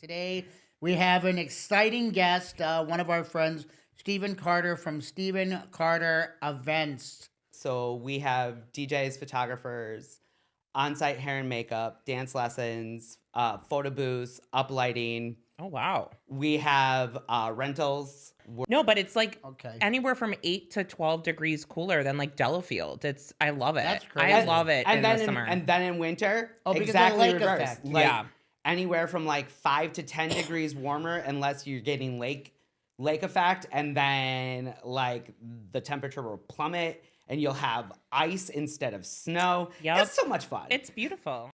Today we have an exciting guest, one of our friends, Stephen Carter from Stephen Carter Events. So we have DJs, photographers, on-site hair and makeup, dance lessons, photo booths, uplighting. Oh, wow. We have rentals. No, but it's like Okay. anywhere from 8 to 12 degrees cooler than like Delafield. I love it. That's I crazy. love it in the summer. And then in winter, Oh, because of the exactly lake reverse. effect. Like, Yeah. anywhere from like 5 to 10 degrees warmer unless you're getting lake effect, and then like the temperature will plummet and you'll have ice instead of snow. Yep. It's so much fun. It's beautiful.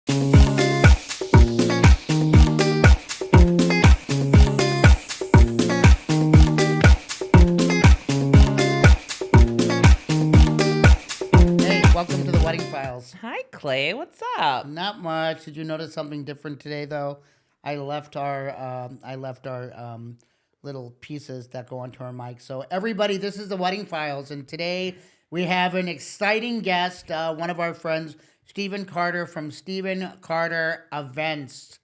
Hey, welcome to the Wedding Files. Hi, Clay. What's up? Not much. Did you notice something different today, though? I left our little pieces that go onto our mic. So everybody, this is the Wedding Files, and today we have an exciting guest, one of our friends, Stephen Carter from Stephen Carter Events.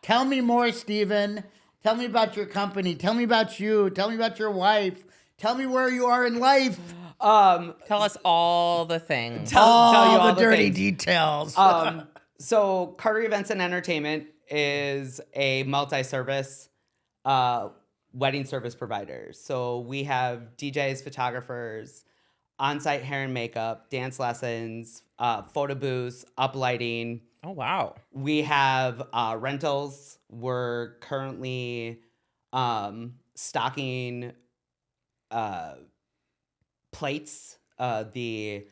Tell me more, Stephen. Tell me about your company. Tell me about you. Tell me about your wife. Tell me where you are in life. Tell us all the things. tell you all the dirty things. details. So Carter Events and Entertainment is a multi-service wedding service provider. So we have DJs, photographers, on-site hair and makeup, dance lessons, photo booths, uplighting. Oh, wow. We have rentals. We're currently stocking plates, the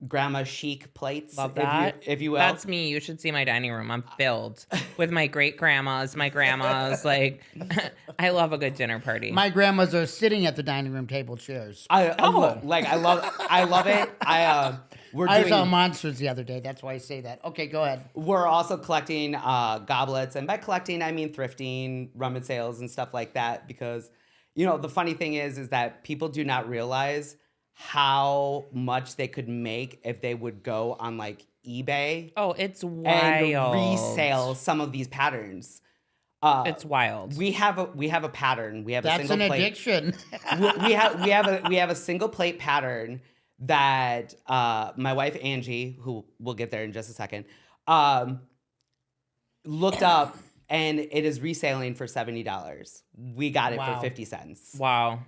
grandma chic plates. Love that. If you will. That's me. You should see my dining room. I'm filled with my great grandmas, my grandmas. Like, I love a good dinner party. My grandmas are sitting at the dining room table chairs. I love it. I saw monsters the other day. That's why I say that. Okay, go ahead. We're also collecting goblets, and by collecting I mean thrifting, rummage sales, and stuff like that. Because, you know, the funny thing is that people do not realize how much they could make if they would go on like eBay. Oh, it's wild. And resell some of these patterns. It's wild. We have a pattern. We have That's a single an plate. addiction. we have a single plate pattern that my wife Angie, who we'll get there in just a second, looked up, and it is reselling for $70. We got it Wow. for 50 cents. Wow.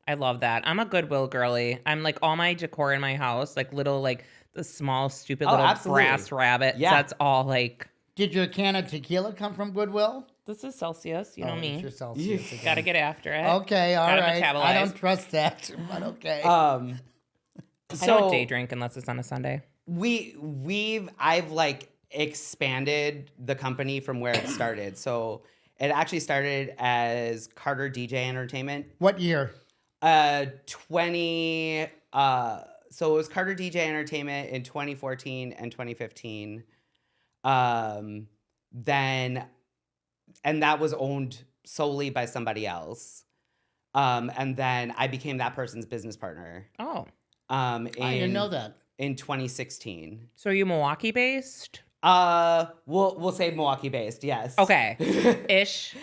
I love that. I'm a Goodwill girly. I'm like all my decor in my house, like little, like the small, stupid little absolutely. brass rabbits. Yeah. That's all like, Did your can of tequila come from Goodwill? this is Celsius. You know It's me. your Celsius again. Gotta get after it. Okay, all Gotta right. I metabolize. don't trust that, but okay. I So don't day drink unless it's on a Sunday. I've like expanded the company from where it started. So it actually started as Carter DJ Entertainment. What year? 20 so it was Carter DJ Entertainment in 2014 and 2015. Then and that was owned solely by somebody else. And then I became that person's business partner. Oh. I didn't know that. In 2016. So are you Milwaukee based? We'll say Milwaukee based, yes. Okay. Ish.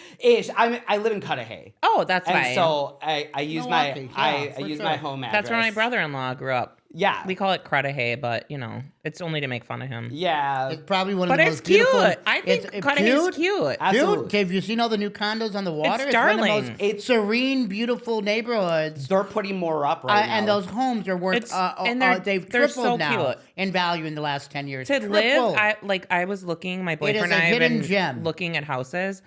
I live in Cudahy. Oh, that's And fine. so I use Milwaukee, I for use sure. my home address. That's where my brother-in-law grew up. Yeah. We call it Cudahy, but you know, it's only to make fun of him. Yeah. It's probably one of But the it's most beautiful. cute. I think Cudahy is cute. Absolutely. Dude, have you seen all the new condos on the water? It's one of the darling. most It's- serene, beautiful neighborhoods. They're putting more up right now. And those homes are worth. It's- and they're they've so tripled now cute. in value in the last 10 years. To Tripled. live, I was looking, my is boyfriend a and I have hidden been gem. looking at houses.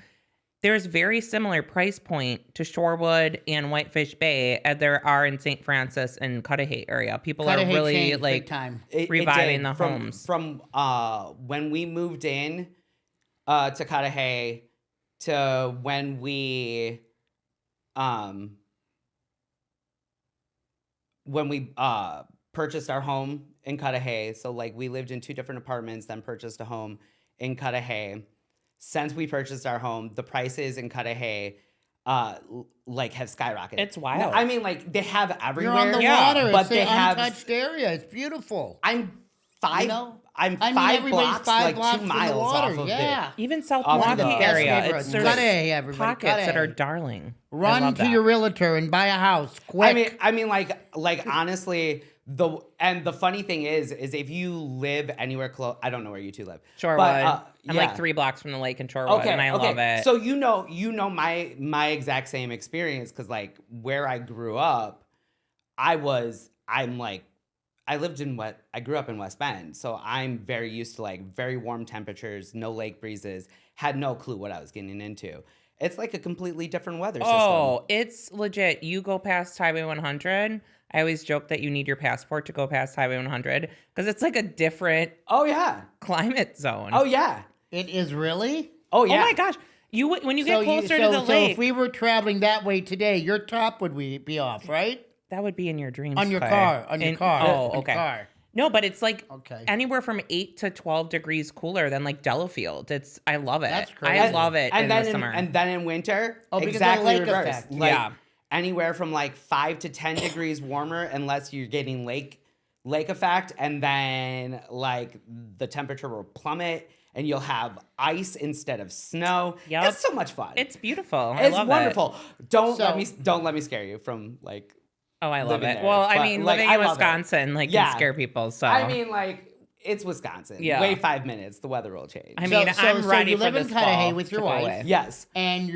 There's very similar price point to Shorewood and Whitefish Bay as there are in St. Francis and Cudahy area. People Cudahy are really changed big like time. It reviving did. the homes. From when we moved in to Cudahy to when we purchased our home in Cudahy. So like we lived in two different apartments, then purchased a home in Cudahy. Since we purchased our home, the prices in Cudahy like have skyrocketed. It's wild. I mean, like they have You're everywhere. on the Yeah, water. but It's they an have. untouched area. It's beautiful. I'm 5. You know? I'm I mean, 5 everybody's blocks, 5 like blocks 2 from the miles water. off of Yeah. it. Even South Off of Milwaukee the best area, neighborhoods. it's there's Cut A, everybody. pockets Cut that A. are darling. I Run love to that. your realtor and buy a house quick. I mean, like honestly, the funny thing is if you live anywhere close, I don't know where you two live. Shorewood. But, I'm yeah. like 3 blocks from the lake in Shorewood, and I love it. So you know my exact same experience, because like where I grew up, I grew up in West Bend, so I'm very used to like very warm temperatures, no lake breezes, had no clue what I was getting into. It's like a completely different weather system. Oh, it's legit. You go past Highway 100. I always joke that you need your passport to go past Highway 100 because it's like a different Oh yeah. climate zone. Oh yeah. It is really? Oh yeah. Oh my gosh. When you get closer to the so lake, if we were traveling that way today, your top would be off, right? that would be in your dreams. On your Clay. car. On your car. Oh, on your okay. car. No, but it's like Okay. anywhere from 8 to 12 degrees cooler than like Delafield. I love it. That's I crazy. love it in the summer. And then in winter, Oh, because of the exactly lake reverse. effect. Like Yeah. anywhere from like 5 to 10 degrees warmer, unless you're getting lake effect, and then like the temperature will plummet and you'll have ice instead of snow. Yep. It's so much fun. It's beautiful. I It's love wonderful. It. Don't So- let me scare you from like. Oh, I love living it. there. Well, I But, mean, like, living I in love it. Wisconsin, like, Yeah. can scare people. So I mean, like, it's Wisconsin. Yeah. Wait 5 minutes, the weather will change. I mean, I'm ready you for live in this Cudahy fall with your to go wife. away. Yes, And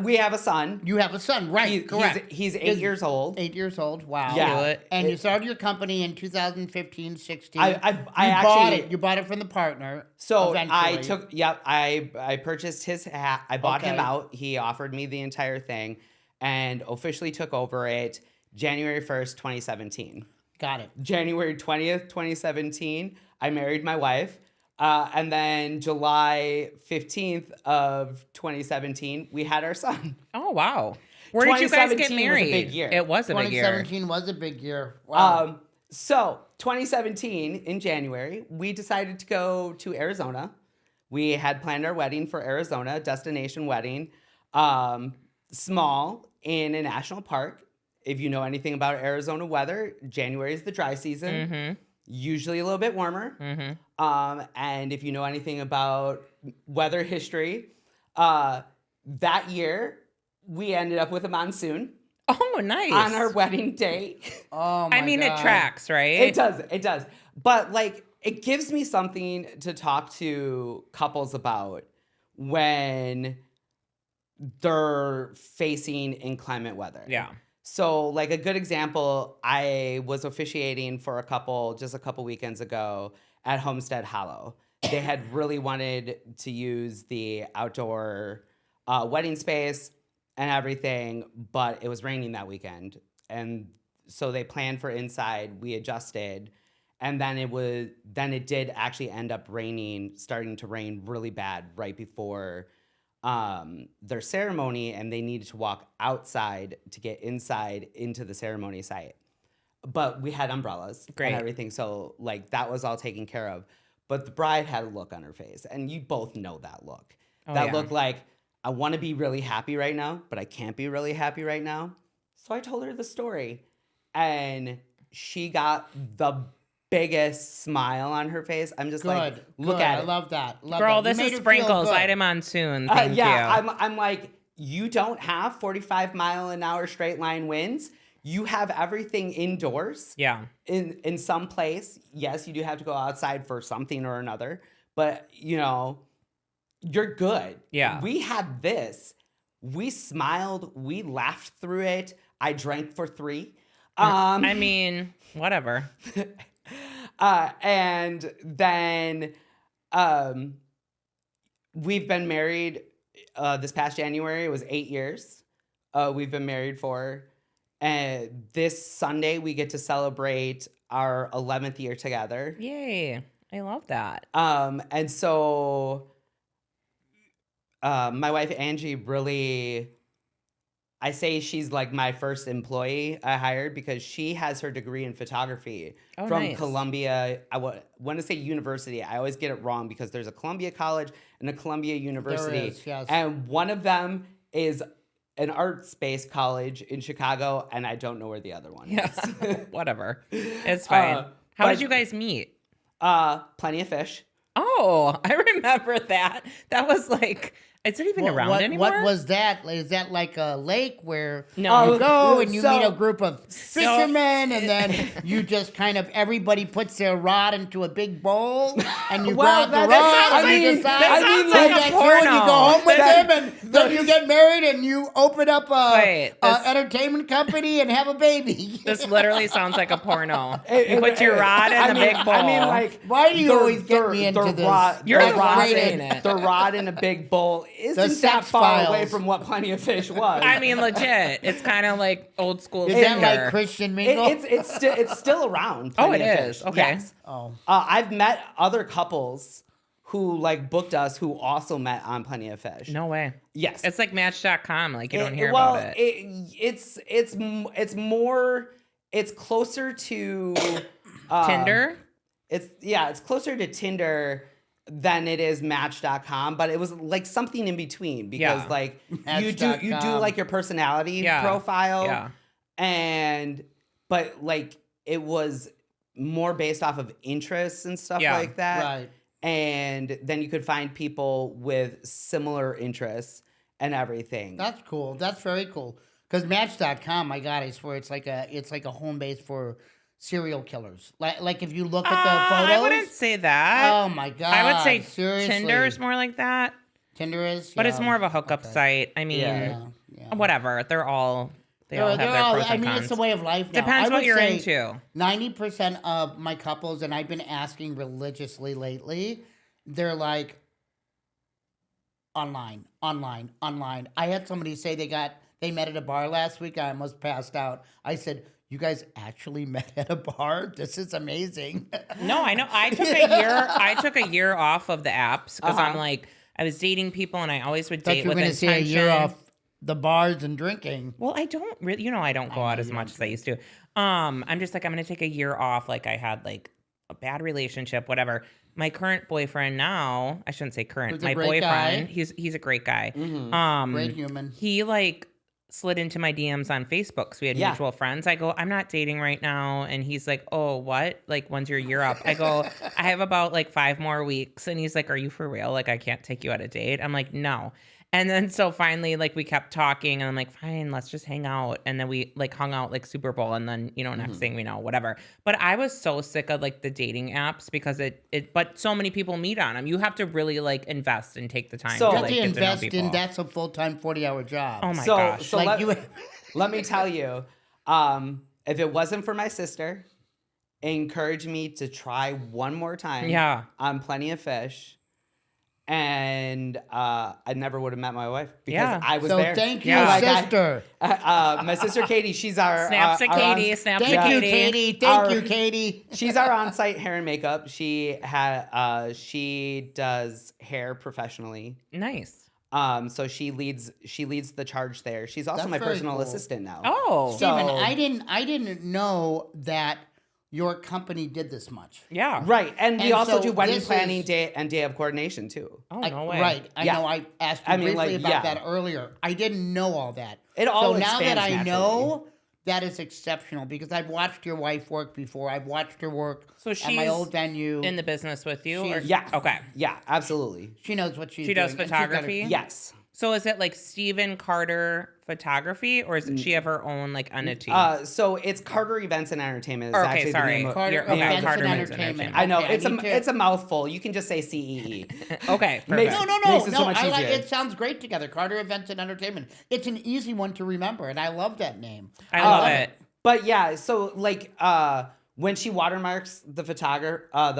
we have a son. you have a son, right? Correct. He's 8 years old. 8 years old. Wow. Yeah. Do it. And you started your company in 2015, 16. I you actually bought it. You bought it from the partner. So eventually. I purchased his hat. I bought him Okay. out. He offered me the entire thing, and officially took over it January 1st, 2017. Got it. January 20th, 2017, I married my wife. And then July 15th of 2017, we had our son. Oh, wow. Where did you guys get 2017 was a married? big year. It was a big year. 2017 was a big year. Wow. So 2017, in January, we decided to go to Arizona. We had planned our wedding for Arizona, destination wedding, small in a national park. If you know anything about Arizona weather, January is the dry season, usually a little bit warmer. And if you know anything about weather history, that year we ended up with a monsoon Oh, nice. on our wedding day. Oh my I mean, God. it tracks, right? It does. But like, it gives me something to talk to couples about when they're facing inclement weather. Yeah. So, like, a good example, I was officiating for a couple just a couple weekends ago at Homestead Hollow. They had really wanted to use the outdoor wedding space and everything, but it was raining that weekend. And so they planned for inside. We adjusted. And then it did actually end up starting to rain really bad right before their ceremony, and they needed to walk outside to get inside into the ceremony site. But we had umbrellas Great. and everything, so like that was all taken care of. But the bride had a look on her face, and you both know that look. Oh, that yeah. look like, I want to be really happy right now, but I can't be really happy right now. So I told her the story, and she got the biggest smile on her face. I'm just like, look good. at I it. love that. Love Girl, that. You this made is her feel sprinkles. good. Item on soon. Thank you. I'm like, you don't have 45-mile-an-hour straight line winds. You have everything indoors. Yeah. In some place, yes, you do have to go outside for something or another, but you know, you're good. Yeah. We had this. We smiled. We laughed through it. I drank for 3. I mean, whatever. And then we've been married this past January. It was 8 years we've been married for. And this Sunday, we get to celebrate our 11th year together. Yay. I love that. And so my wife, Angie, really, I say she's like my first employee I hired because she has her degree in photography from nice. Columbia. I want to say university. I always get it wrong because there's a Columbia College and a Columbia University. There is, yes. And one of them is an arts-based college in Chicago, and I don't know where the other one is. Whatever. It's fine. How But- did you guys meet? Plenty of Fish. Oh, I remember that. That was like, is it even around anymore? What was that? Is that like a lake where No. you go and you So- meet a group of fishermen and then you just kind of, everybody puts their rod into a big bowl and you Well, grab the that rod sounds and you like- decide that who sounds like gets a you and you go porno. home with them and then you get married and you open up Wait, a this- entertainment company and have a baby. This literally sounds like a porno. You It- put your rod in I the mean- big bowl. I mean, like, Why do you the- always get the- me into the this? rod- You're the the rod one in- saying it. The rod in a big bowl isn't that sex far away files. from what Plenty of Fish was. I mean, legit. It's kind of like old school Is that Tinder. like Christian Mingle? it's still around. Oh, Plenty it of is. Fish. Okay. Yes. Oh. I've met other couples who like booked us who also met on Plenty of Fish. No way. Yes. It's like Match.com. Like you don't hear well, about it. it's more. It's closer to Tinder? It's closer to Tinder than it is Match.com, but it was like something in between because Yeah. like you do Match.com. like your personality Yeah. profile, Yeah. but like it was more based off of interests and stuff Yeah. like that, Right. and then you could find people with similar interests and everything. That's cool. That's very cool. Because Match.com, my God, I swear it's like a home base for serial killers. Like if you look at the photos. I wouldn't say that. Oh my God. I would say seriously. Tinder is more like that, Tinder is, but it's yeah. more of a hookup Okay. site. I mean, Yeah. Yeah. whatever. They all have They're their all- pros I and mean, cons. it's the way of life now. Depends I what would you're say into. 90% of my couples, and I've been asking religiously lately, they're like online. I had somebody say they met at a bar last week. I almost passed out. I said, "You guys actually met at a bar? This is amazing." No, I know. I took a year off of the apps because I'm like, I was dating people and I always would Thought date you were with going to say a intention. year off the bars and drinking. Well, I don't really, I don't go out as much as I used to. I'm just like, I'm going to take a year off. Like I had like a bad relationship, whatever. My current boyfriend now, I shouldn't say current, Who's a my great boyfriend, guy. he's a great guy. Mhm. Great human. He like slid into my DMs on Facebook. So we had Yeah. mutual friends. I go, I'm not dating right now. And he's like, oh, what? Like, when's your year up? I go, I have about like 5 more weeks. And he's like, are you for real? Like, I can't take you on a date. I'm like, no. And then so finally, like we kept talking and I'm like, fine, let's just hang out. And then we like hung out like Super Bowl and then, next thing we know, whatever. But I was so sick of like the dating apps because but so many people meet on them. You have to really like invest and take the time So- to You like have to get to know invest in, people. that's a full-time 40-hour job. Oh my So- gosh. so Like let, you- let me tell you, if it wasn't for my sister, encourage me to try one more time. Yeah. On Plenty of Fish. And I never would have met my wife because Yeah. I was So there. thank you, Yeah. Like, sister. my sister Katie, she's our Snaps to our Katie, on- snaps to Thank you, Katie. Katie. Thank Our- you, Katie. She's our on-site hair and makeup. She does hair professionally. Nice. So she leads the charge there. She's also That's my very personal cool. assistant now. Oh. So- Steven, I didn't know that your company did this much. Yeah. Right, and we And also so do wedding this planning is- day and day of coordination too. Oh, no way. Right. I Yeah. know I asked you I mean, briefly like, about yeah. that earlier. I didn't know all that. It all so now that expands I naturally. know, that is exceptional because I've watched your wife work before. I've watched her work So at my she's old venue. In the business with you? Or? She's- Yeah. Okay. Yeah, absolutely. she knows what she's She doing. does and she's got a- photography? Yes. So is it like Stephen Carter Photography or does she have her own like entity? So it's Carter Events and Entertainment. Is Okay, actually sorry. the name of, Carter You're- okay, Events Carter and Events and Entertainment. I know Okay, it's need to- it's a mouthful. You can just say CEE. Okay, Makes- perfect. No, Makes it so much I like easier. it. Sounds great together. Carter Events and Entertainment. It's an easy one to remember, and I love that name. I love it. But yeah, so like when she watermarks the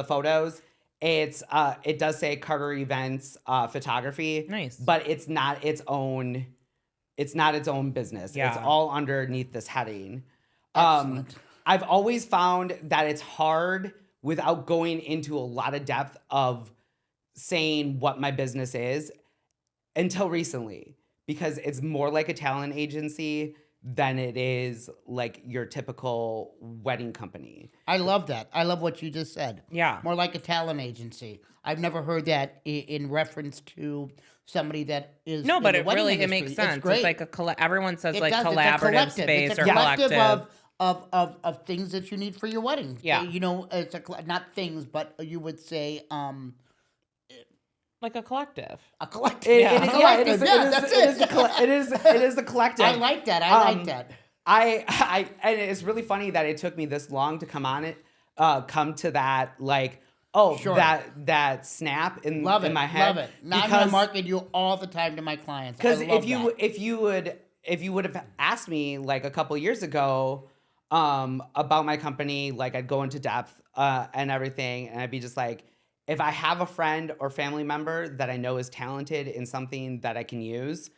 photos, it does say Carter Events Photography. Nice. But it's not its own. It's not its own business. Yeah. It's all underneath this heading. Excellent. I've always found that it's hard without going into a lot of depth of saying what my business is until recently, because it's more like a talent agency than it is like your typical wedding company. I love that. I love what you just said. Yeah. More like a talent agency. I've never heard that in reference to somebody that is No, in but the it wedding really industry. makes sense. It's great. It's like everyone says It like does. It's a collaborative collective. space It's a or collective collective. of things that you need for your wedding. Yeah. You know, it's not things, but you would say Like a collective. a collective. It A is, collective. it is a collective. I like that. I like that. And it's really funny that it took me this long to come to that, like, Sure. that snap in my head. Love it. Now I'm gonna market you all the time to my clients. Because Because if you would have asked me like a couple years ago about my company, like I'd go into depth and everything, and I'd be just like, if I have a friend or family member that I know is talented in something that I can use,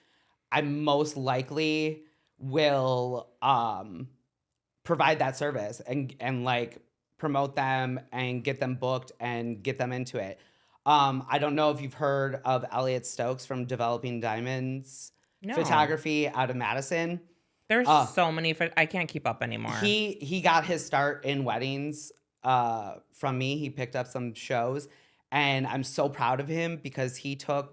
I most likely will provide that service and like promote them and get them booked and get them into it. I don't know if you've heard of Elliot Stokes from Developing Diamonds No. Photography out of Madison. There's so many. I can't keep up anymore. He got his start in weddings from me. He picked up some shows, and I'm so proud of him because he took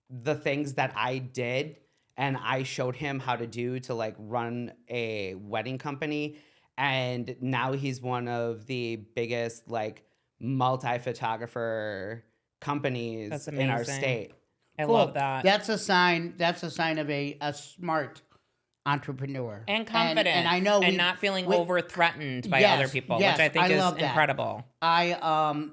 the things that I did and I showed him how to do to like run a wedding company, and now he's one of the biggest like multi-photographer companies That's in our amazing. state. I Cool. love that. That's a sign. That's a sign of a smart entrepreneur And confident. And I know and not feeling over threatened by Yes, other people, yes, which I think I is love that. incredible.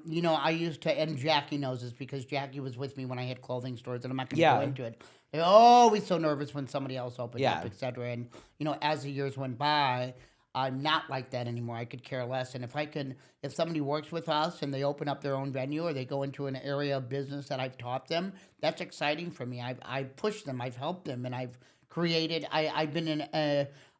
you know, I used to, and Jackie knows this because Jackie was with me when I had clothing stores, and I'm not going to Yeah. go into it. They're always so nervous when somebody else opened Yeah. up, etc. And you know, as the years went by, I'm not like that anymore. I could care less. And if somebody works with us and they open up their own venue or they go into an area of business that I've taught them, that's exciting for me. I've pushed them, I've helped them, and I've created. I've been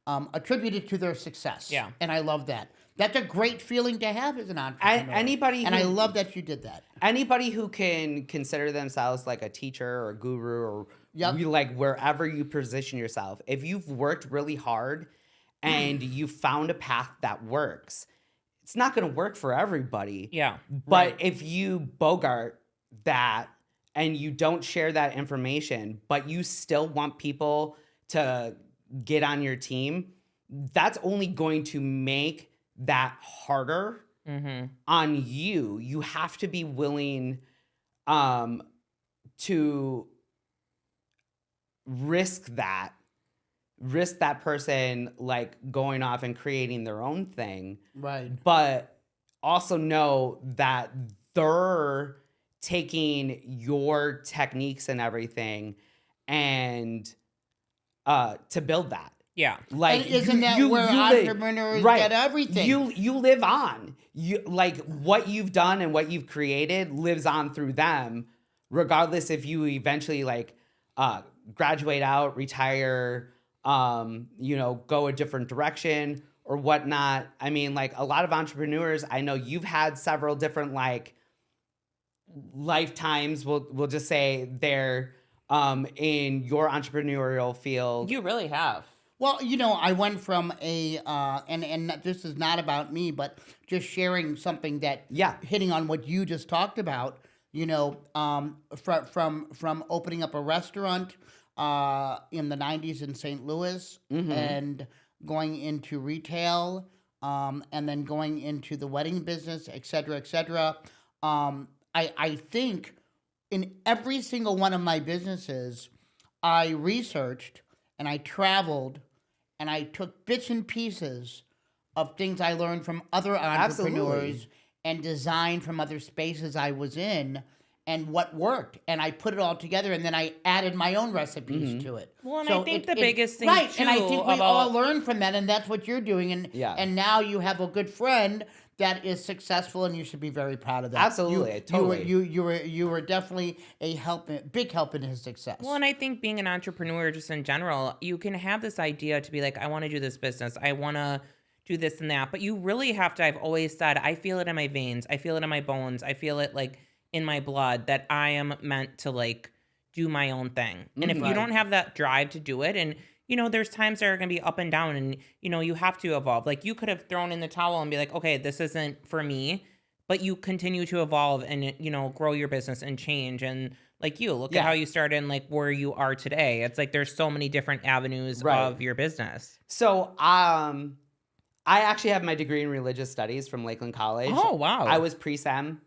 attributed to their success. Yeah. And I love that. That's a great feeling to have as an entrepreneur. Anybody and I who- love that you did that. Anybody who can consider themselves like a teacher or a guru or Yep. like wherever you position yourself, if you've worked really hard and you found a path that works, it's not going to work for everybody. Yeah. But if you bogart that and you don't share that information, but you still want people to get on your team, that's only going to make that harder on you. You have to be willing to risk that person like going off and creating their own thing, Right. but also know that they're taking your techniques and everything and to build that. Yeah. Like, And isn't that where entrepreneurs get everything? You live on. You like what you've done and what you've created lives on through them, regardless if you eventually like graduate out, retire, go a different direction or whatnot. I mean, like a lot of entrepreneurs, I know you've had several different like lifetimes. We'll just say they're in your entrepreneurial field. You really have. Well, you know, I went from and this is not about me, but just sharing something that hitting on what you just talked about. You know, from opening up a restaurant in the 90s in St. Louis and going into retail and then going into the wedding business, et cetera, et cetera. I think in every single one of my businesses, I researched and I traveled and I took bits and pieces of things I learned from other entrepreneurs and design from other spaces I was in and what worked. And I put it all together and then I added my own recipes to it. Well, and I think the biggest thing, right, too, and I think we about- all learn from that, and that's what you're doing. And Yeah. now you have a good friend that is successful, and you should be very proud of that. Absolutely, totally. You were definitely a big help in his success. Well, and I think being an entrepreneur just in general, you can have this idea to be like, I want to do this business. I want to do this and that. But you really have to, I've always said, I feel it in my veins. I feel it in my bones. I feel it like in my blood that I am meant to like do my own thing. And if you don't have that drive to do it, and you know, there's times that are going to be up and down and, you know, you have to evolve. Like you could have thrown in the towel and be like, okay, this isn't for me, but you continue to evolve and, you know, grow your business and change. And like you. Look Yeah. at how you started and like where you are today. It's like there's so many different avenues Right. of your business. So, I actually have my degree in religious studies from Lakeland College. Oh, wow. I was pre-sem.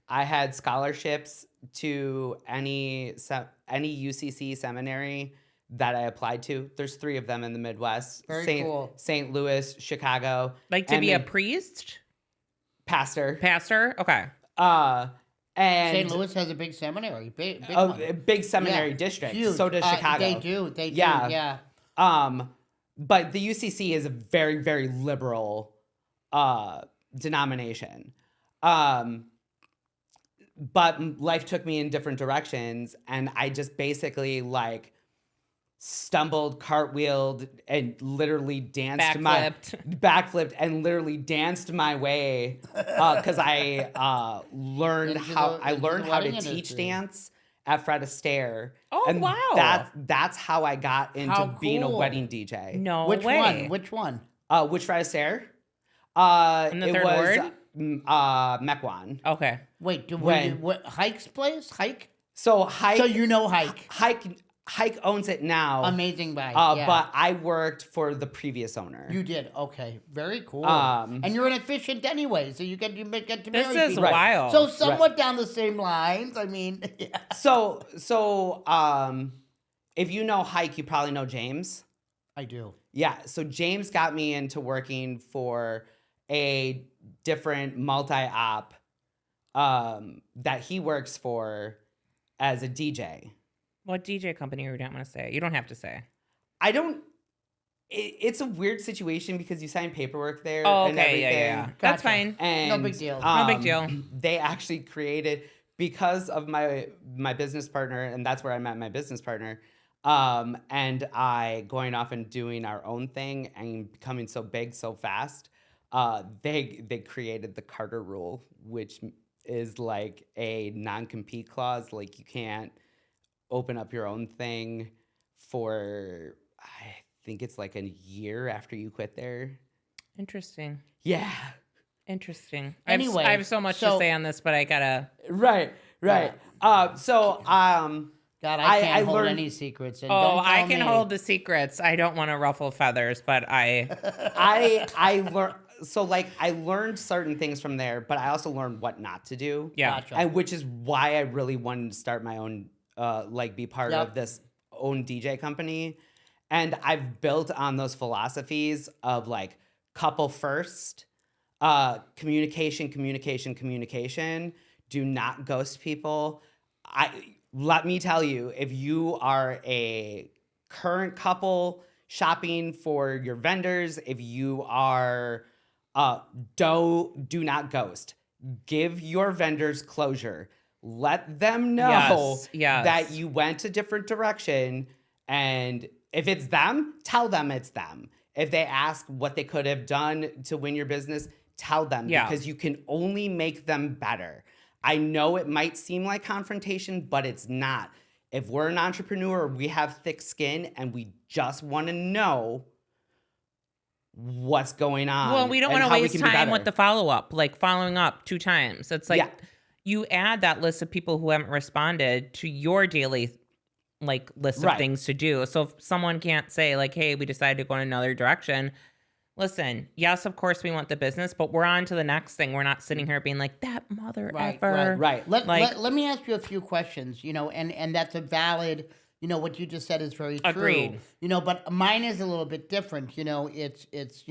I had scholarships to any UCC seminary that I applied to. There's 3 of them in the Midwest. Very cool. St. Louis, Chicago. Like to and be a then priest, pastor. pastor. Okay. And St. Louis has a big seminary, big a one. big seminary Yeah, district. huge. So does Chicago. They do. Yeah. Yeah. But the UCC is a very, very liberal denomination. But life took me in different directions, and I just basically like stumbled, cartwheeled, and literally backflipped and literally danced my way because I learned Into how the- I into learned the how to wedding teach industry. dance at Fred Astaire. Oh, and wow. That's how I got into How being a cool. wedding DJ. No Which way. one? Which one? Which Fred Astaire? And the It third was word? Mequon. Okay. Wait, When? what Hike's place? Hike? So Hike. So you know Hike. Hike owns it now. Amazing bike. Yeah. But I worked for the previous owner. You did. Okay. Very cool. Um, and you're an efficient anyway, so you get to marry This is people. wild. So somewhat down the same lines. I mean, yeah. So if you know Hike, you probably know James. I do. Yeah. So James got me into working for a different multi-op that he works for as a DJ. What DJ company you don't want to say? You don't have to say. I don't. It's a weird situation because you sign paperwork there. Oh, and okay. everything. Yeah. That's Gotcha. fine. And, No big deal. No big deal. They actually created, because of my business partner, and that's where I met my business partner, and I going off and doing our own thing and becoming so big so fast, they created the Carter rule, which is like a non-compete clause. Like you can't open up your own thing for, I think it's like a year after you quit there. Interesting. Yeah. Interesting. Anyway, I have so much to say on this, but I gotta. Right. Yeah. So God, I can't hold learned- any secrets. And Oh, don't I tell can me. hold the secrets. I don't want to ruffle feathers, but I. I learned, so like I learned certain things from there, but I also learned what not to do. Yeah. Gotcha. And which is why I really wanted to start my own, be part Yep. of this own DJ company. And I've built on those philosophies of like couple first, communication. Do not ghost people. Let me tell you, if you are a current couple shopping for your vendors, if you are, do not ghost. Give your vendors closure. Let them know Yes. that you went a different direction. And if it's them, tell them it's them. If they ask what they could have done to win your business, tell them, because you can only make them better. I know it might seem like confrontation, but it's not. If we're an entrepreneur, we have thick skin and we just want to know what's going on. Well, we don't and want to how we waste can be time with better. the follow up, like following up 2 times. It's like Yeah. you add that list of people who haven't responded to your daily like list of Right. things to do. So if someone can't say like, "Hey, we decided to go in another direction." Listen, yes, of course we want the business, but we're on to the next thing. We're not sitting here being like, "That mother effer." Right. Let me ask you a few questions, and that's a valid, what you just said is very true. Agreed. But mine is a little bit different. It's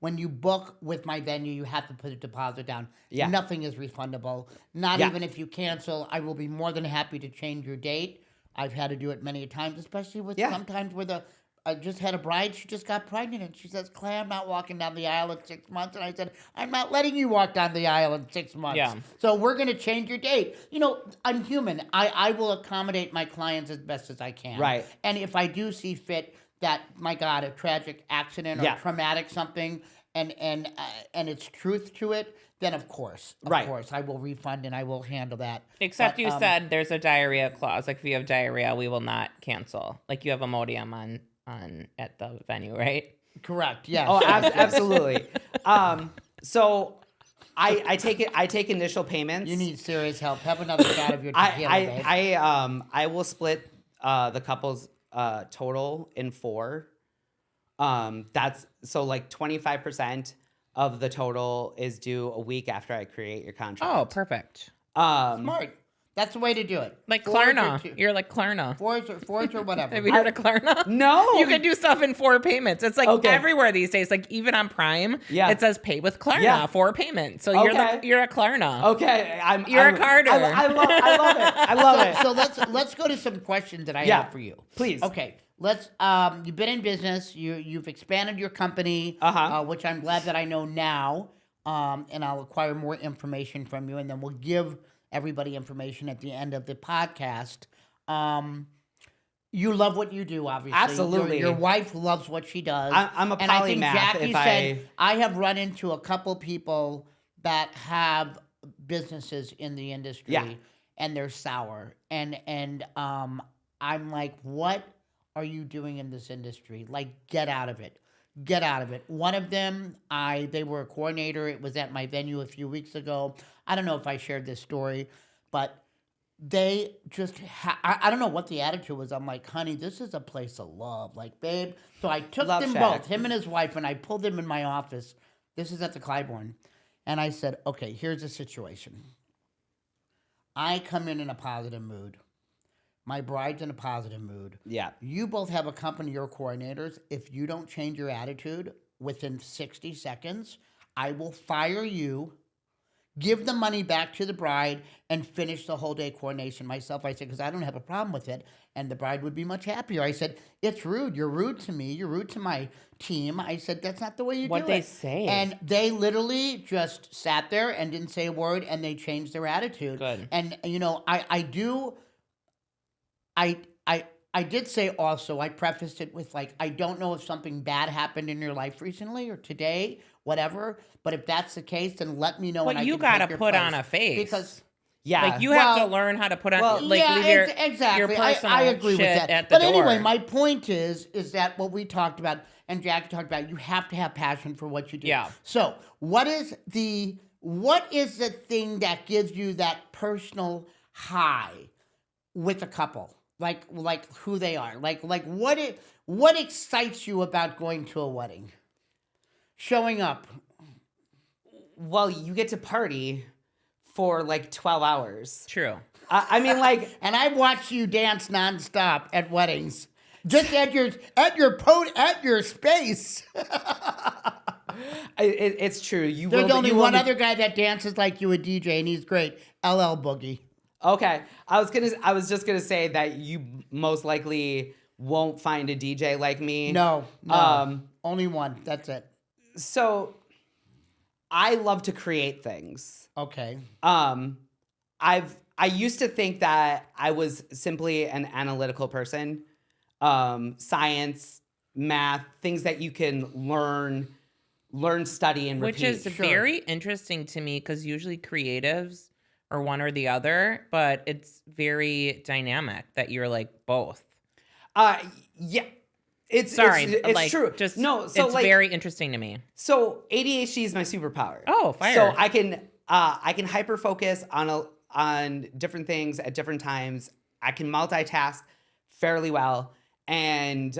when you book with my venue, you have to put a deposit down. Yeah. Nothing is refundable. Not Yeah. even if you cancel, I will be more than happy to change your date. I've had to do it many times, especially with sometimes with I just had a bride, she just got pregnant, and she says, "Clay, I'm not walking down the aisle in 6 months." And I said, "I'm not letting you walk down the aisle in 6 months. Yeah. So we're going to change your date." I'm human. I will accommodate my clients as best as I can. Right. And if I do see fit that, my God, a tragic accident or traumatic something, and it's truth to it, then of course, I will refund and I will handle that. Except But, you said there's a diarrhea clause. Like if you have diarrhea, we will not cancel. Like you have Imodium on at the venue, right? Correct. Yes. Oh, absolutely. So I take initial payments. You need serious help. Have another shot of your tequila, babe. I will split the couple's total in 4. That's so like 25% of the total is due a week after I create your contract. Oh, perfect. Smart. That's the way to do it. Like 4 or Klarna. 2. You're like Klarna. 4 or whatever. Have you heard of Klarna? No. You can do stuff in 4 payments. It's like Okay. everywhere these days. Like even on Prime, Yeah. it says pay with Klarna, Yeah. 4 payments. So Okay. you're a Klarna. Okay, You're a Carter. I love it. I love it. So let's go to some questions that I Yeah. have for you. Please. Okay. Let's you've been in business, you've expanded your company, which I'm glad that I know now. And I'll acquire more information from you, and then we'll give everybody information at the end of the podcast. You love what you do, obviously. Absolutely. Your wife loves what she does. I'm a and I think polymath Jackie if said, I have run into a couple people that have businesses in the industry, Yeah. and they're sour. And I'm like, what are you doing in this industry? Like, get out of it. Get out of it. One of them, they were a coordinator. It was at my venue a few weeks ago. I don't know if I shared this story, but they just, I don't know what the attitude was. I'm like, honey, this is a place of love. Like, babe. So I took Love them shack. both, him and his wife, and I pulled them in my office. This is at the Claiborne. And I said, okay, here's the situation. I come in a positive mood. My bride's in a positive mood. Yeah. You both have a company, you're coordinators. If you don't change your attitude within 60 seconds, I will fire you, give the money back to the bride, and finish the whole day coordination myself. I said, because I don't have a problem with it. And the bride would be much happier. I said, it's rude. You're rude to me. You're rude to my team. I said, that's not the way you do it. What'd they say? And they literally just sat there and didn't say a word, and they changed their attitude. Good. And, you know, I did say also, I prefaced it with like, I don't know if something bad happened in your life recently or today, whatever. But if that's the case, then let me know. But and you I can gotta take your put place. on a face. Because Yeah. Like you have to Well- learn how to put on well, like leave your exactly. your personal I agree with shit that. at the But door. anyway, my point is that what we talked about and Jackie talked about, you have to have passion for what you do. Yeah. So what is the thing that gives you that personal high with a couple? Like who they are. Like what excites you about going to a wedding? Showing up. Well, you get to party for like 12 hours. True. I mean, like, And I watch you dance nonstop at weddings. Just at your space. it's true. You There's will. only you will one be- other guy that dances like you, a DJ, and he's great. LL Boogie. Okay, I was just gonna say that you most likely won't find a DJ like me. No. Um, Only one. That's it. So, I love to create things. Okay. I used to think that I was simply an analytical person. Science, math, things that you can learn, study, and Which repeat. is very interesting to me because usually creatives are one or the other, but it's very dynamic that you're like both. Yeah. It's like, true. Just no, so it's like, very interesting to me. so ADHD is my superpower. Oh, fire. So I can hyper focus on different things at different times. I can multitask fairly well, and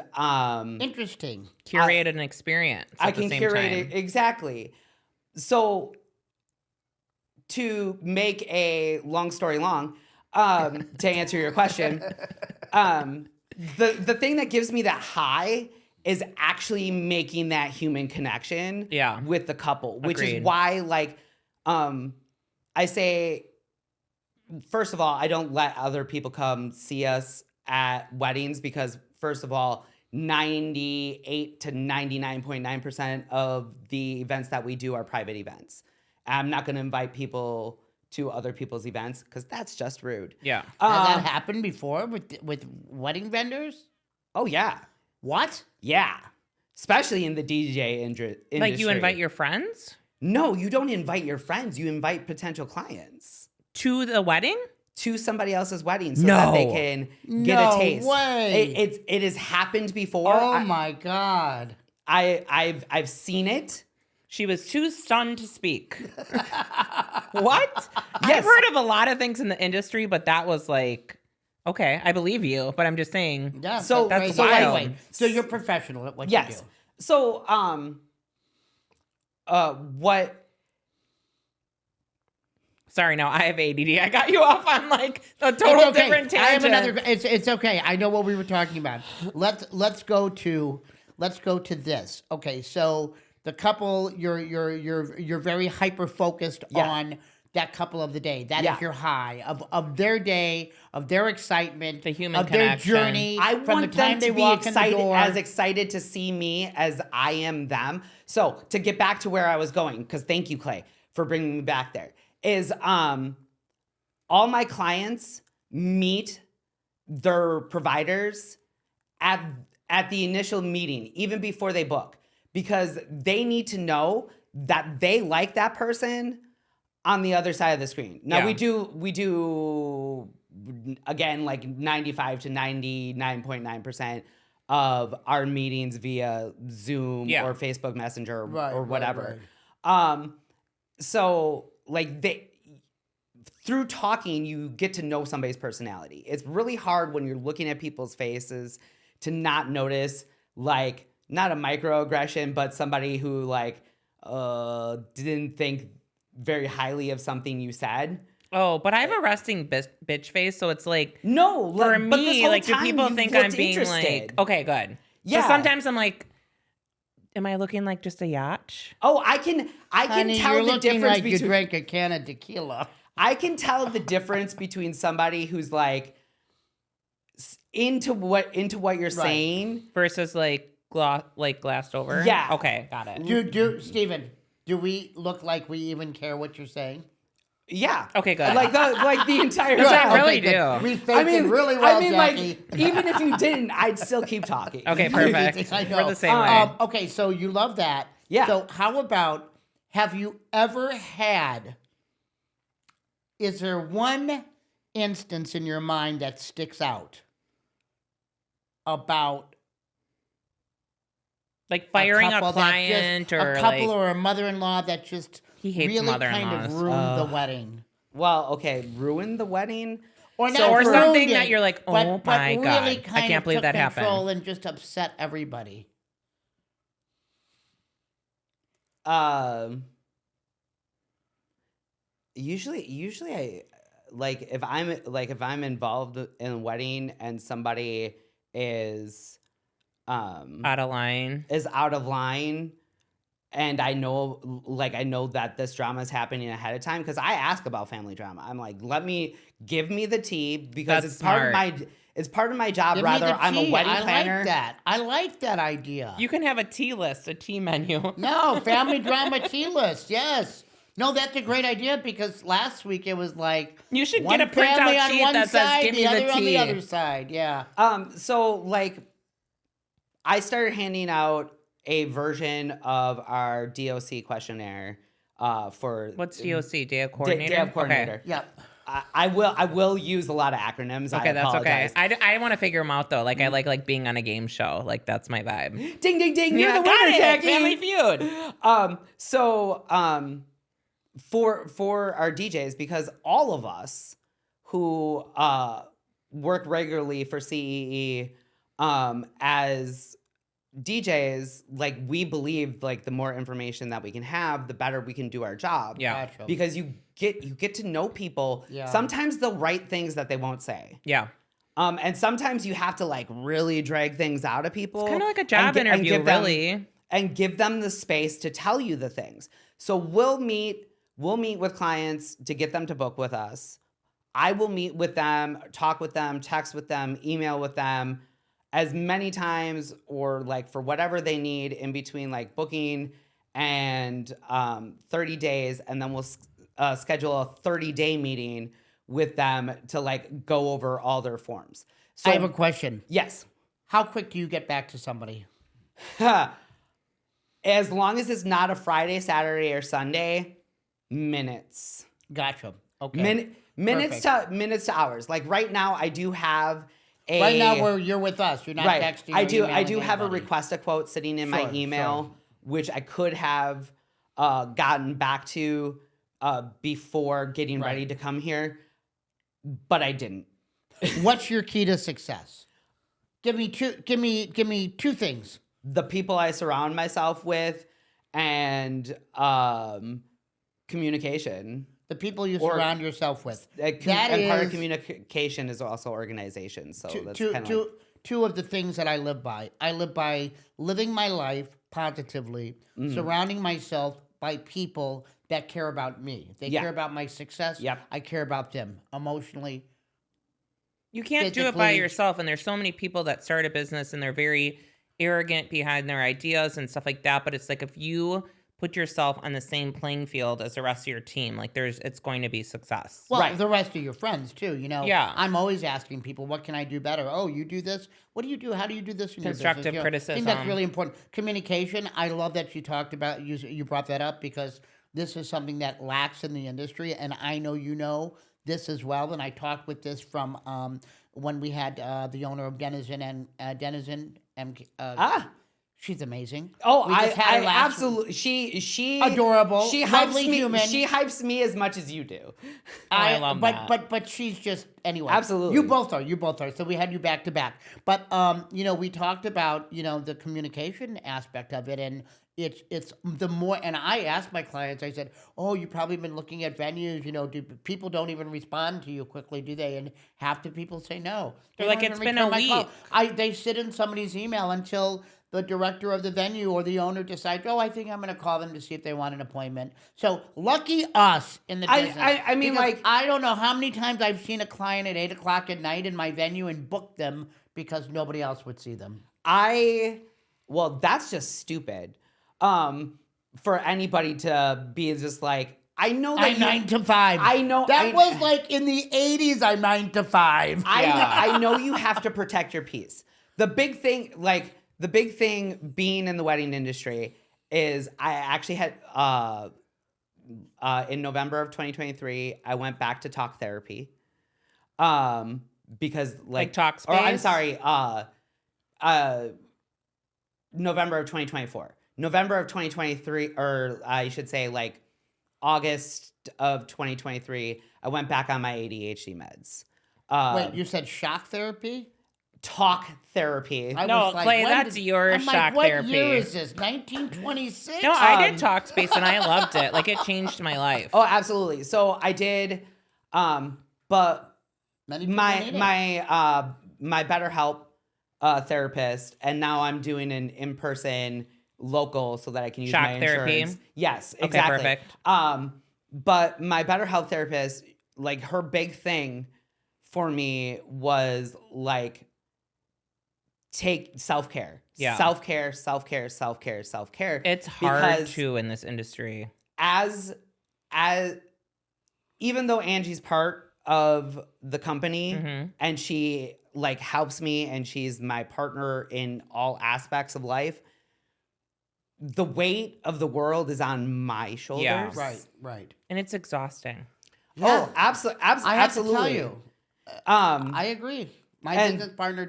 Interesting. Curate an experience. I at the can same curate time. it exactly. So to make a long story long, to answer your question, the thing that gives me that high is actually making that human connection Yeah. with the couple, which Agreed. is why, like, I say, first of all, I don't let other people come see us at weddings because, first of all, 98 to 99.9% of the events that we do are private events. I'm not going to invite people to other people's events because that's just rude. Yeah. Has that happened before with wedding vendors? Oh, yeah. What? Yeah. Especially in the DJ industry. Like you invite your friends No, you don't invite your friends. You invite potential clients to the wedding? to somebody else's wedding so that they No. can get No a taste. way. It has happened before. Oh my God. I've seen it. She was too stunned to speak. What? I've Yes. heard of a lot of things in the industry, but that was like, okay, I believe you, but I'm just saying. Yeah, So that's that's crazy. wild. Anyway, so you're professional at what Yes. you do. So what? Sorry, no, I have ADD. I got you off on like a It's total okay. different I have tangent. another. It's okay. I know what we were talking about. Let's go to this. Okay, so the couple, you're very hyper focused Yeah. on that couple of the day. That is Yeah. your high of their day, of their excitement, The human of their connection. journey. I from want the time them they to be walk in the excited, door. as excited to see me as I am them. So to get back to where I was going, because thank you, Clay, for bringing me back there, is all my clients meet their providers at the initial meeting, even before they book, because they need to know that they like that person on the other side of the screen. Now Yeah. we do again like 95 to 99.9% of our meetings via Zoom Yeah. or Facebook Messenger Right, or right, whatever. right. So like through talking, you get to know somebody's personality. It's really hard when you're looking at people's faces to not notice, like, not a microaggression, but somebody who like didn't think very highly of something you said. Oh, but I have a resting bitch face, so it's like No, for but this me, whole like, do time people you've think looked I'm being interested. like, okay, good. Yeah. So sometimes I'm like, am I looking like just a yacht? Oh, I can Honey, tell you're the looking difference like you between drank a can of tequila. I can tell the difference between somebody who's like into what you're saying. Versus like glassed over? Yeah. Okay, got it. Steven, do we look like we even care what you're saying? Yeah. Okay, good. Like the entire Because I time. really good. do. We faked it really well, Jackie. like even if you didn't, I'd still keep talking. Okay, perfect. I know. We're the same way. Okay, so you love that. Yeah. So how about, have you ever had, is there one instance in your mind that sticks out about Like firing a couple that client just, or a couple like or a mother-in-law that just He hates really kind mother-in-laws. of ruined the wedding? Well, okay, ruin the wedding. Or So- not or ruined something it, that you're like, oh but my really God, I kind can't of believe took that happened. control and just upset everybody. Usually I like if I'm involved in a wedding and somebody is Out of line. out of line, and I know that this drama is happening ahead of time, because I ask about family drama. I'm like, give me the tea, because That's it's part of smart. my job. Give me Rather, the I'm a tea. wedding I planner. like that. I like that idea. You can have a tea list, a tea menu. No, family drama tea list. Yes. No, that's a great idea, because last week it was like You should one get a family printout on sheet one that says, side, "Give me the the other on the tea." other side. Yeah. So like, I started handing out a version of our DOC questionnaire for What's DOC? Day of coordinator? Day of coordinator. Yep. I will use a lot of acronyms. Okay, I that's okay. apologize. I want to figure them out though. Like I like being on a game show. Like that's my vibe. Ding ding ding! You're Yeah, the got winner, it. Jackie. Family Feud. For our DJs, because all of us who work regularly for CEE as DJs, like, we believe like the more information that we can have, the better we can do our job. Yeah. Gotcha. Because you get to know people. Yeah. Sometimes they'll write things that they won't say. Yeah. And sometimes you have to like really drag things out of people. Kind of like a job interview, really. And give them the space to tell you the things. So we'll meet with clients to get them to book with us. I will meet with them, talk with them, text with them, email with them as many times, or like for whatever they need in between like booking and 30 days. And then we'll schedule a 30-day meeting with them to like go over all their forms. So I have a question. yes. How quick do you get back to somebody? As long as it's not a Friday, Saturday, or Sunday, minutes. Gotcha. Okay. Minutes to hours. Like right now, I do have a Right now, where you're with us, you're not right. texting. I or do emailing have a anybody. request a quote sitting in my Sure, email, sure. which I could have gotten back to before getting ready to come here, but I didn't. What's your key to success? Give me two things. The people I surround myself with and communication. The people you surround yourself with. Part of communication is also organization. So that's kind of two of the things that I live by. I live by living my life positively, surrounding myself by people that care about me. They care about my success. Yep. I care about them emotionally. You can't do it by yourself. And there's so many people that start a business and they're very arrogant behind their ideas and stuff like that. But it's like if you put yourself on the same playing field as the rest of your team, like it's going to be success. Well, the rest of your friends too, Yeah. I'm always asking people, what can I do better? Oh, you do this? What do you do? How do you do this in Constructive your business? criticism. I think that's really important. Communication, I love that you talked about, you brought that up because this is something that lacks in the industry. And I know you know this as well. And I talked with this from when we had the owner of Denizen and she's amazing. Oh, I absolutely. She adorable. She lovely hypes me. human. She hypes me as much as you do. I love that. But she's just anyway. Absolutely. You both are. So we had you back to back. But we talked about the communication aspect of it, and it's the more. And I asked my clients. I said, "Oh, you've probably been looking at venues. Do people don't even respond to you quickly, do they?" And half the people say no. They're like, "It's been a week." They sit in somebody's email until the director of the venue or the owner decides, I think I'm going to call them to see if they want an appointment. So lucky us in the business. I mean, like, I don't know how many times I've seen a client at 8:00 at night in my venue and booked them because nobody else would see them. Well, that's just stupid. For anybody to be just like, I know that I'm 9 to 5. I know that was like in the 80s. I'm 9 to 5. I know you have to protect your peace. The big thing being in the wedding industry is I actually had in November of 2023 I went back to talk therapy because like talk space. Or I'm sorry, November of 2024. November of 2023, or I should say like August of 2023, I went back on my ADHD meds. Wait, you said shock therapy? Talk therapy. No, Clay, that's your shock therapy. What year is this? 1926? No, I did talk space and I loved it. Like it changed my life. Oh, absolutely. So I did, but my BetterHelp therapist, and now I'm doing an in-person local so that I can use shock my insurance. Therapy. Yes, exactly. Okay, perfect. But my BetterHelp therapist, like her big thing for me was like, take self-care. Yeah. Self-care. It's hard too in this industry. As even though Angie's part of the company and she like helps me and she's my partner in all aspects of life, the weight of the world is on my shoulders. Yeah. Right. And it's exhausting. Yeah. Oh, absolutely. I have to tell you. I agree. My business partner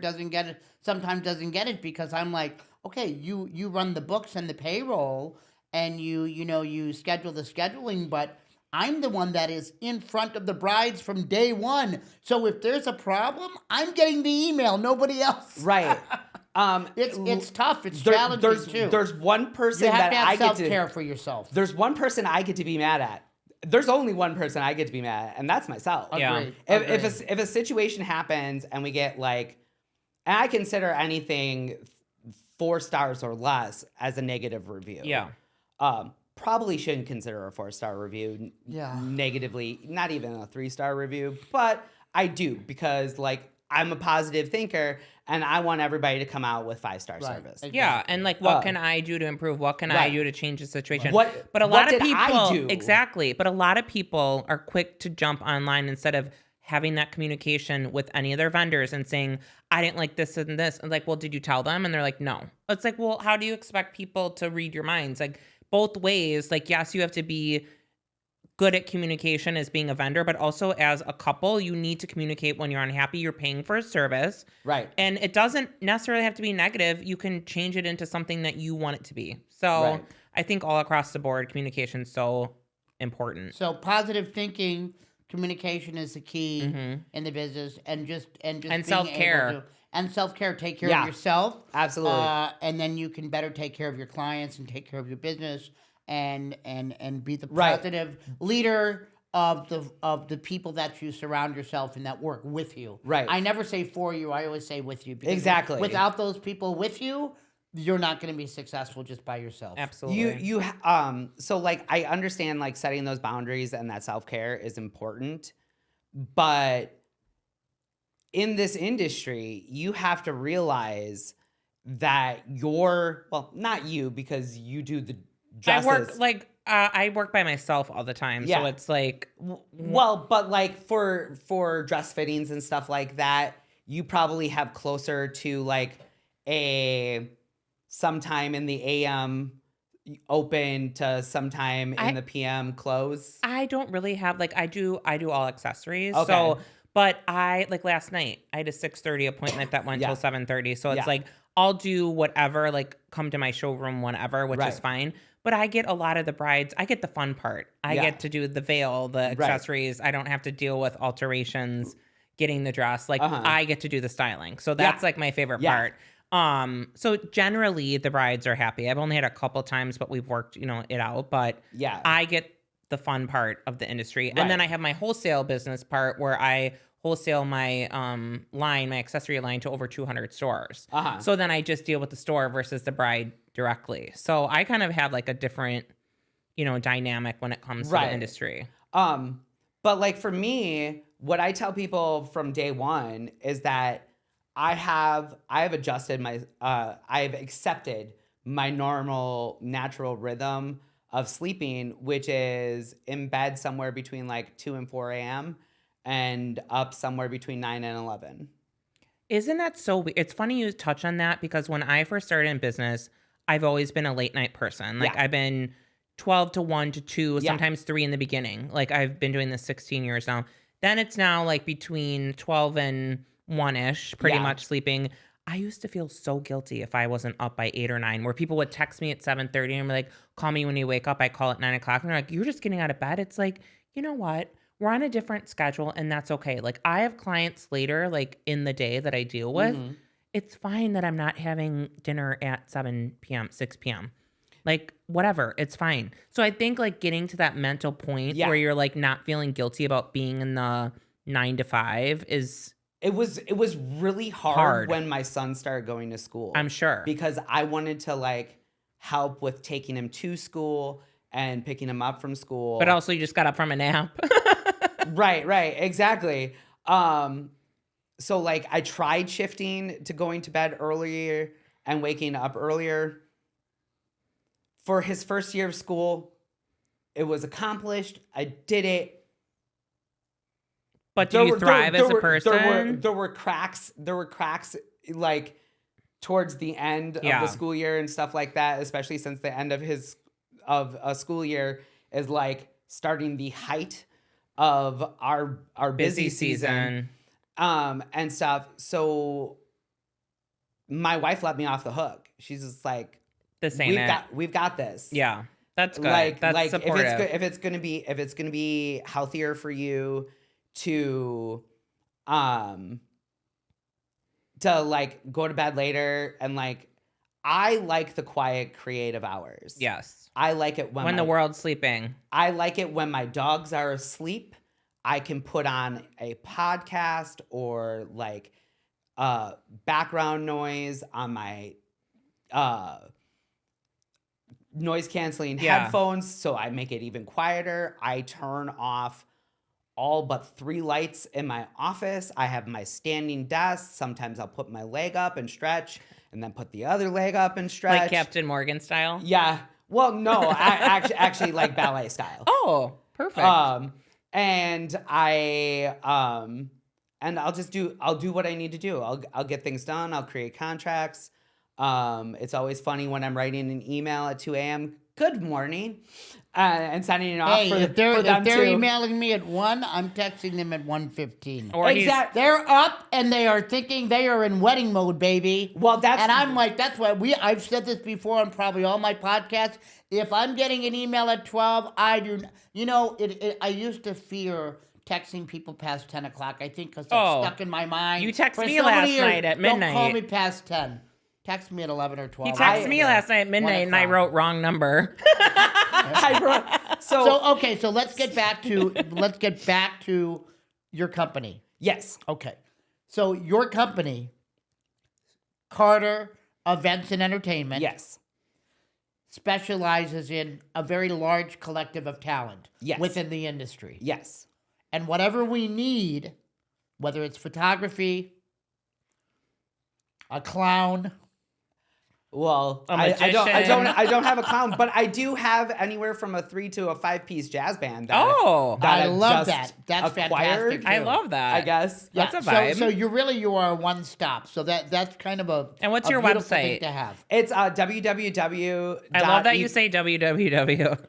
sometimes doesn't get it because I'm like, okay, you run the books and the payroll and you schedule the scheduling, but I'm the one that is in front of the brides from day one. So if there's a problem, I'm getting the email, nobody else. Right. It's tough. It's challenging too. There's one person you have that to have I get to self-care for yourself. There's one person I get to be mad at. There's only one person I get to be mad at, and that's myself. Agreed. If a situation happens and we get like, and I consider anything 4 stars or less as a negative review. Yeah. Probably shouldn't consider a 4-star review negatively, not even a 3-star review, but I do because like I'm a positive thinker and I want everybody to come out with 5-star service. Exactly. Yeah, and like what can I do to improve? What can I do to change the situation? But a what lot of did I people do? Exactly. But a lot of people are quick to jump online instead of having that communication with any of their vendors and saying, I didn't like this and this. And like, well, did you tell them? And they're like, no. It's like, well, how do you expect people to read your minds? Like both ways, like, yes, you have to be good at communication as being a vendor, but also as a couple, you need to communicate when you're unhappy. You're paying for a service. Right. And it doesn't necessarily have to be negative. You can change it into something that you want it to be. So I think all across the board, communication is so important. So positive thinking, communication is the key Mhm. in the business, and And being self-care. able to and self-care. Take care Yeah. of yourself, Absolutely. and then you can better take care of your clients and take care of your business, and be the Right. positive leader of the people that you surround yourself and that work with you. Right. I never say for you. I always say with you. Because Exactly. Without those people with you, you're not going to be successful just by yourself. Absolutely. So like I understand like setting those boundaries and that self-care is important, but in this industry, you have to realize that not you, because you do the dresses. I work by myself all the time. Yeah. So it's like, Well, but like for dress fittings and stuff like that, you probably have closer to like a sometime in the AM open to sometime in the PM close. I don't really have I do all accessories. Okay. So, but last night I had a 6:30 appointment that went Yeah. till 7:30. So it's Yeah. I'll do whatever, come to my showroom whenever, which is Right. fine. But I get a lot of the brides. I get the fun part. I Yeah. get to do the veil, the accessories. I don't have to deal with alterations, getting the dress. I get to do the styling. So that's my favorite Yeah. part. So generally the brides are happy. I've only had a couple times, but we've worked, it out. But Yeah. I get the fun part of the industry. Right. And then I have my wholesale business part where I wholesale my my accessory line to over 200 stores. So then I just deal with the store versus the bride directly. So I kind of have a different, dynamic when it comes to the industry. But like for me, what I tell people from day one is that I have adjusted I've accepted my normal natural rhythm of sleeping, which is in bed somewhere between 2 and 4 a.m. and up somewhere between 9 and 11. Isn't that so weird? It's funny you touch on that because when I first started in business, I've always been a late night person. I've been 12 to 1 to 2, sometimes 3 in the beginning. I've been doing this 16 years now. Then it's now between 12 and 1-ish, pretty much sleeping. I used to feel so guilty if I wasn't up by 8 or 9, where people would text me at 7:30 and be like, call me when you wake up. I call at 9 o'clock. And they're like, you're just getting out of bed. It's like, you know what? We're on a different schedule and that's okay. I have clients later, in the day that I deal with. It's fine that I'm not having dinner at 7 p.m., 6 p.m. Whatever, it's fine. So I think getting to that mental point where you're not feeling guilty about being in the 9 to 5 is... It was really hard when my son started going to school. I'm sure. Because I wanted to help with taking him to school and picking him up from school. But also you just got up from a nap. Right, exactly. So I tried shifting to going to bed earlier and waking up earlier. For his first year of school, it was accomplished. I did it. But do you thrive as a person? There were cracks. There were cracks towards the end of the school year and stuff like that, especially since the end of a school year is starting the height of our busy season. And stuff. So my wife let me off the hook. She's just like, this ain't it. We've got this. Yeah. That's good. That's supportive. If it's gonna be healthier for you to go to bed later, and I like the quiet creative hours. Yes. I like it when the world's sleeping. I like it when my dogs are asleep. I can put on a podcast or background noise on my noise canceling headphones, so I make it even quieter. I turn off all but 3 lights in my office. I have my standing desk. Sometimes I'll put my leg up and stretch, and then put the other leg up and stretch. Like Captain Morgan style? Yeah. Well, no, I actually like ballet style. Oh, perfect. And I'll do what I need to do. I'll get things done. I'll create contracts. It's always funny when I'm writing an email at 2 a.m. good morning, and sending it off Hey, for if they're them to emailing me at 1, I'm texting them at 1:15. Or he's They're up and they are thinking they are in wedding mode, baby. Well, that's- and I'm like, that's why I've said this before on probably all my podcasts. If I'm getting an email at 12, I do. I used to fear texting people past 10 o'clock. I think because it's stuck in my mind. You text For me so many last years, night at midnight. Don't call me past 10. Text me at 11 or 12. He texted me last night at midnight, and I wrote wrong number. So let's get back to your company. Yes. Okay. So your company, Carter Events and Entertainment, Yes. specializes in a very large collective of talent Yes. within the industry. Yes. And whatever we need, whether it's photography, a clown, Well, A I don't magician. I don't have a clown, but I do have anywhere from a 3 to a 5-piece jazz band. That Oh. I I've love just that. That's acquired, fantastic. I too. love that. I guess. That's a vibe. So you are a one stop. So that's kind of a And what's a your beautiful thing website? to have. It's www. I love that you say www.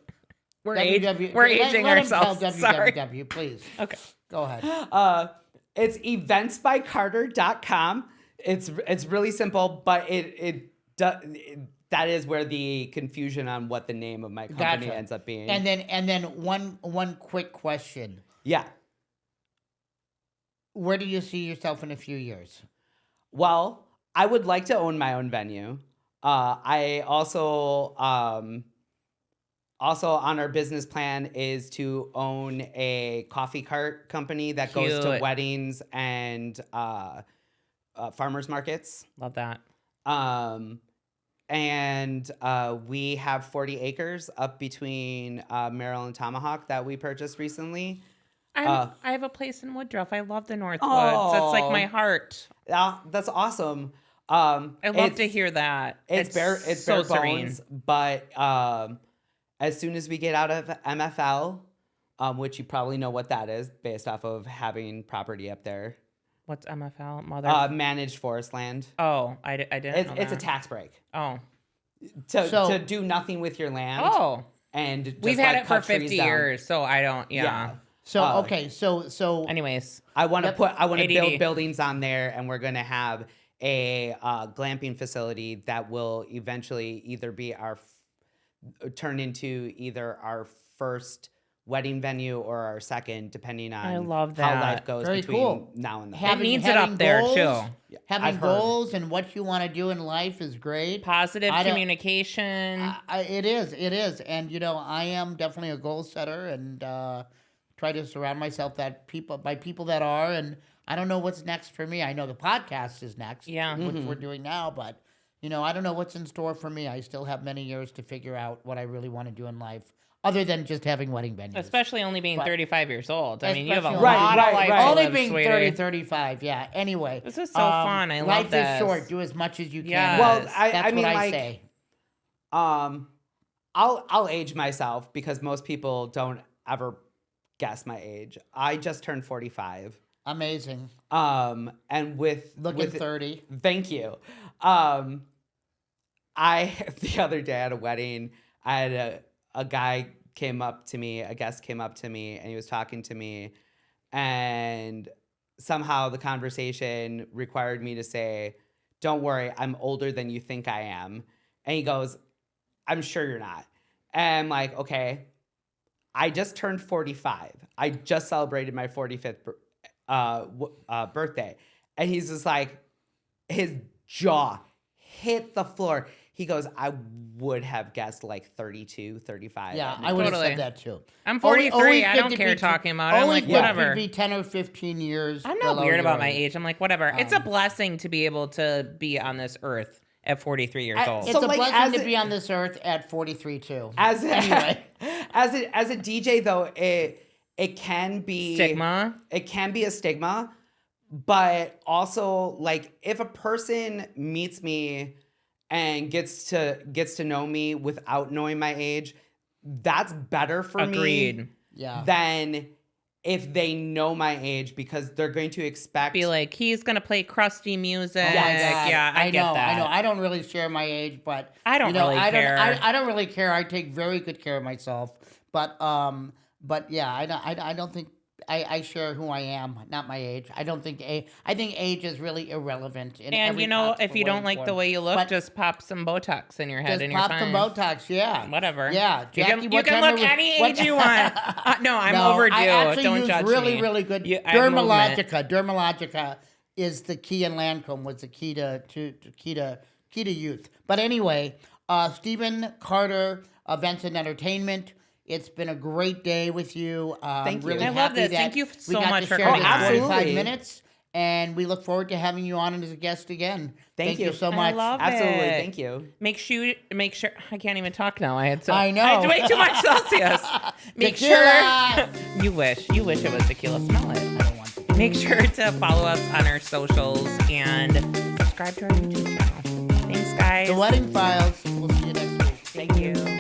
We're aging Let him tell ourselves. Sorry. www, please. Okay. Go ahead. It's eventsbycarter.com. It's really simple, but that is where the confusion on what the name of my company Gotcha. ends up being. And then one quick question. Yeah. Where do you see yourself in a few years? Well, I would like to own my own venue. I also on our business plan is to own a coffee cart company that goes to Cute. weddings and farmers markets. Love that. And we have 40 acres up between Merrill and Tomahawk that we purchased recently. I have a place in Woodruff. I love the Northwoods. Oh. That's like my heart. That's awesome. I love to hear that. It's bare so serene. bones, but as soon as we get out of MFL, which you probably know what that is based off of having property up there, What's MFL? Mother. managed forest land. Oh, I didn't know It's a that. tax break Oh. to do nothing with your land. Oh. And just We've had like it for cut trees 50 down. years, so I don't, yeah. So okay, so Anyways. I want to ADD. build buildings on there, and we're going to have a glamping facility that will eventually either be turn into either our first wedding venue or our second, depending on I love how that. life goes Very between cool. now and then. It needs it up there, too. Having I've heard. goals and what you want to do in life is great. Positive I don't- communication. It is, and I am definitely a goal setter and try to surround myself by people that are. And I don't know what's next for me. I know the podcast is next, Yeah. which we're doing now, but I don't know what's in store for me. I still have many years to figure out what I really want to do in life, other than just having wedding venues. Especially only being But- 35 years old. I mean, you have a Especially- lot Right, of life right. to Only live, being sweetie. 30, 35, yeah. Anyway. This is so fun. I love life this. is short. Do as much as you can. Yes. Well, That's I mean, what I like, say. I'll age myself because most people don't ever guess my age. I just turned 45. Amazing. And Looking 30. Thank you. The other day at a wedding, I had a guy came up to me, a guest came up to me, and he was talking to me, and somehow the conversation required me to say, "Don't worry, I'm older than you think I am." And he goes, "I'm sure you're not." And I'm like, okay, I just turned 45. I just celebrated my 45th birthday. And he's just like, his jaw hit the floor. He goes, "I would have guessed like 32, 35. Yeah, I'm I would have Totally. said that too. I'm 43. Always I good don't to care be- talking about it. I'm always like, good whatever. to be 10 or 15 years. I'm not below weird your about my age. age. I'm like, whatever. It's a blessing to be able to be on this earth at 43 years old. It's So, a like, blessing as to it- be on this earth at 43 too. As Anyway. as a DJ though, it can be Stigma. It can be a stigma, but also like if a person meets me and gets to know me without knowing my age, that's better for Agreed. me Yeah. than if they know my age, because they're going to expect. Be like, he's gonna play crusty music. Oh my God. Yeah, I get know, that. I know. I don't really share my age, but I don't really care. I don't really care. I take very good care of myself. But yeah, I don't think I share who I am, not my age. I don't think I think age is really irrelevant. In And every you know, possible if you way don't and like the form. way you look, But just pop some Botox in your head just and you're pop fine. some Botox, yeah. Whatever. Yeah, You Jackie, can what look kind of- any what- age you want. No, I'm No, overdue. I actually Don't use judge really, me. really good I have movement. Dermalogica. Dermalogica is the key in Lancome, was the key to youth. But anyway, Stephen Carter, Events and Entertainment. It's been a great day with you. Thank you. Really I love happy this. that Thank you we so got much to for share coming this on. 45 Absolutely. minutes, and we look forward to having you on as a guest again. Thank you. so I much. love Absolutely. it. Thank you. Make sure. I can't even talk now. I know. I had way too much Celsius. Make Tequila! sure. You wish it was tequila. Smell it. I don't want to. Make sure to follow us on our socials and subscribe to our YouTube channel. Thanks, guys. The Wedding Files. We'll see you next week. Thank you.